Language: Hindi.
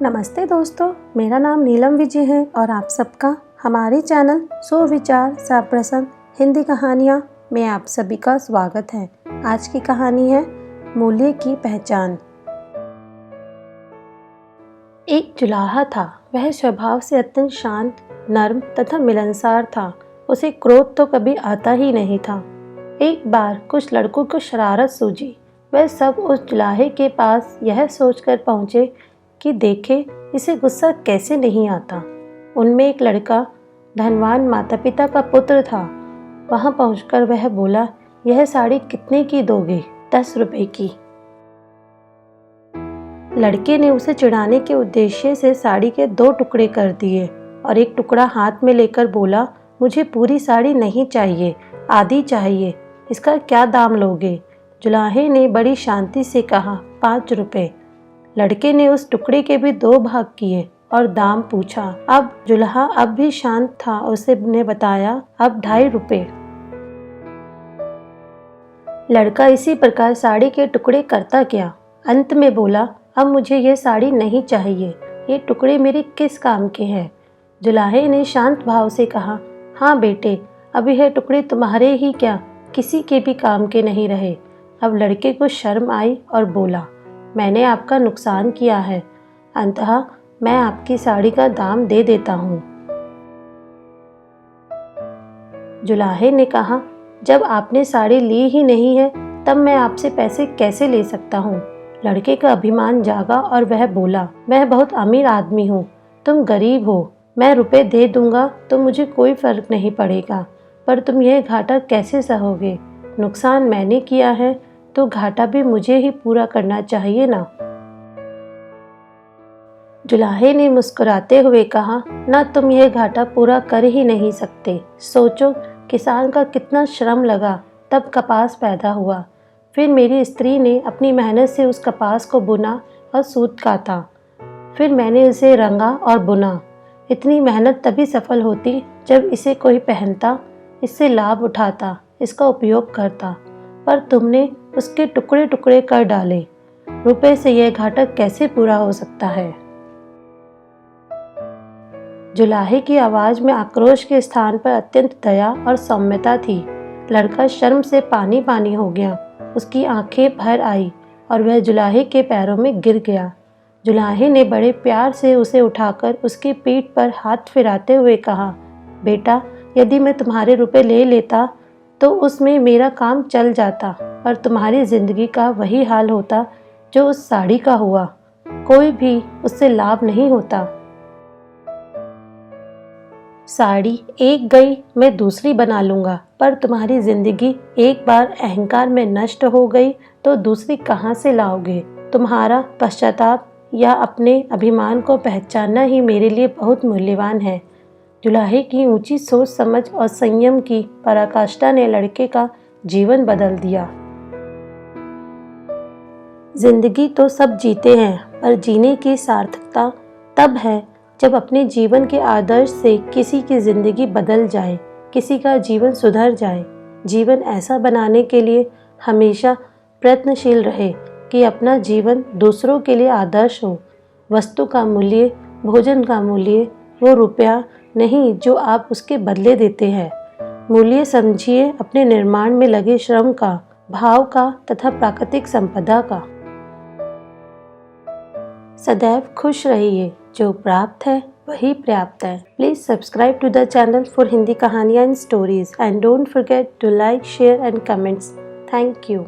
नमस्ते दोस्तों, मेरा नाम नीलम विजय है और आप सबका हमारे चैनल सुविचार सप्रसन्न हिंदी कहानियाँ में आप सभी का स्वागत है। आज की कहानी है मूल्य की पहचान। एक जुलाहा था। वह स्वभाव से अत्यंत शांत, नर्म तथा मिलनसार था। उसे क्रोध तो कभी आता ही नहीं था। एक बार कुछ लड़कों को शरारत सूझी। वह सब उस जुलाहे के पास यह सोचकर पहुँचे कि देखे इसे गुस्सा कैसे नहीं आता। उनमें एक लड़का धनवान माता पिता का पुत्र था। वहां पहुंचकर वह बोला, यह साड़ी कितने की दोगे? 10 रुपए की। लड़के ने उसे चिढ़ाने के उद्देश्य से साड़ी के 2 टुकड़े कर दिए और एक टुकड़ा हाथ में लेकर बोला, मुझे पूरी साड़ी नहीं चाहिए, आधी चाहिए। इसका क्या दाम लोगे? जुलाहे ने बड़ी शांति से कहा, 5 रुपए। लड़के ने उस टुकड़े के भी 2 भाग किए और दाम पूछा। अब जुलाहा अब भी शांत था। उसने बताया, अब 2.5 रुपए। लड़का इसी प्रकार साड़ी के टुकड़े करता गया। अंत में बोला, अब मुझे ये साड़ी नहीं चाहिए, ये टुकड़े मेरे किस काम के हैं? जुलाहे ने शांत भाव से कहा, हाँ बेटे, अब यह टुकड़े तुम्हारे ही क्या, किसी के भी काम के नहीं रहे। अब लड़के को शर्म आई और बोला, मैंने आपका नुकसान किया है, अंततः मैं आपकी साड़ी का दाम दे देता हूँ। जुलाहे ने कहा, जब आपने साड़ी ली ही नहीं है तब मैं आपसे पैसे कैसे ले सकता हूँ? लड़के का अभिमान जागा और वह बोला, मैं बहुत अमीर आदमी हूँ, तुम गरीब हो। मैं रुपए दे दूंगा तो मुझे कोई फर्क नहीं पड़ेगा, पर तुम यह घाटा कैसे सहोगे? नुकसान मैंने किया है तो घाटा भी मुझे ही पूरा करना चाहिए ना। जुलाहे ने मुस्कुराते हुए कहा, ना तुम यह घाटा पूरा कर ही नहीं सकते। सोचो, किसान का कितना श्रम लगा तब कपास पैदा हुआ। फिर मेरी स्त्री ने अपनी मेहनत से उस कपास को बुना और सूत काता। फिर मैंने इसे रंगा और बुना। इतनी मेहनत तभी सफल होती जब इसे कोई पहनता, इससे लाभ उठाता, इसका उपयोग करता, पर तुमने उसके टुकड़े टुकड़े कर डाले। रुपए से यह घाटा कैसे पूरा हो सकता है? जुलाहे की आवाज में आक्रोश के स्थान पर अत्यंत दया और सौम्यता थी। लड़का शर्म से पानी पानी हो गया। उसकी आंखें भर आई और वह जुलाहे के पैरों में गिर गया। जुलाहे ने बड़े प्यार से उसे उठाकर उसकी पीठ पर हाथ फिराते हुए कहा, बेटा, यदि मैं तुम्हारे रुपए ले लेता तो उसमें मेरा काम चल जाता और तुम्हारी जिंदगी का वही हाल होता जो उस साड़ी का हुआ। कोई भी उससे लाभ नहीं होता। साड़ी एक गई, मैं दूसरी बना लूंगा, पर तुम्हारी जिंदगी एक बार अहंकार में नष्ट हो गई तो दूसरी कहाँ से लाओगे? तुम्हारा पश्चाताप या अपने अभिमान को पहचानना ही मेरे लिए बहुत मूल्यवान है। जुलाहे की ऊंची सोच समझ और संयम की पराकाष्ठा ने लड़के का जीवन बदल दिया। जिंदगी तो सब जीते हैं, पर जीने की सार्थकता तब है जब अपने जीवन के आदर्श से किसी की जिंदगी बदल जाए, किसी का जीवन सुधर जाए। जीवन ऐसा बनाने के लिए हमेशा प्रयत्नशील रहे कि अपना जीवन दूसरों के लिए आदर्श हो। वस्तु का मूल्य, भोजन का मूल्य वो रुपया नहीं जो आप उसके बदले देते हैं। मूल्य समझिए अपने निर्माण में लगे श्रम का, भाव का तथा प्राकृतिक संपदा का। सदैव खुश रहिए, जो प्राप्त है वही पर्याप्त है। Please subscribe to the channel for Hindi कहानियाँ and stories and don't forget to like, share and comments. Thank you.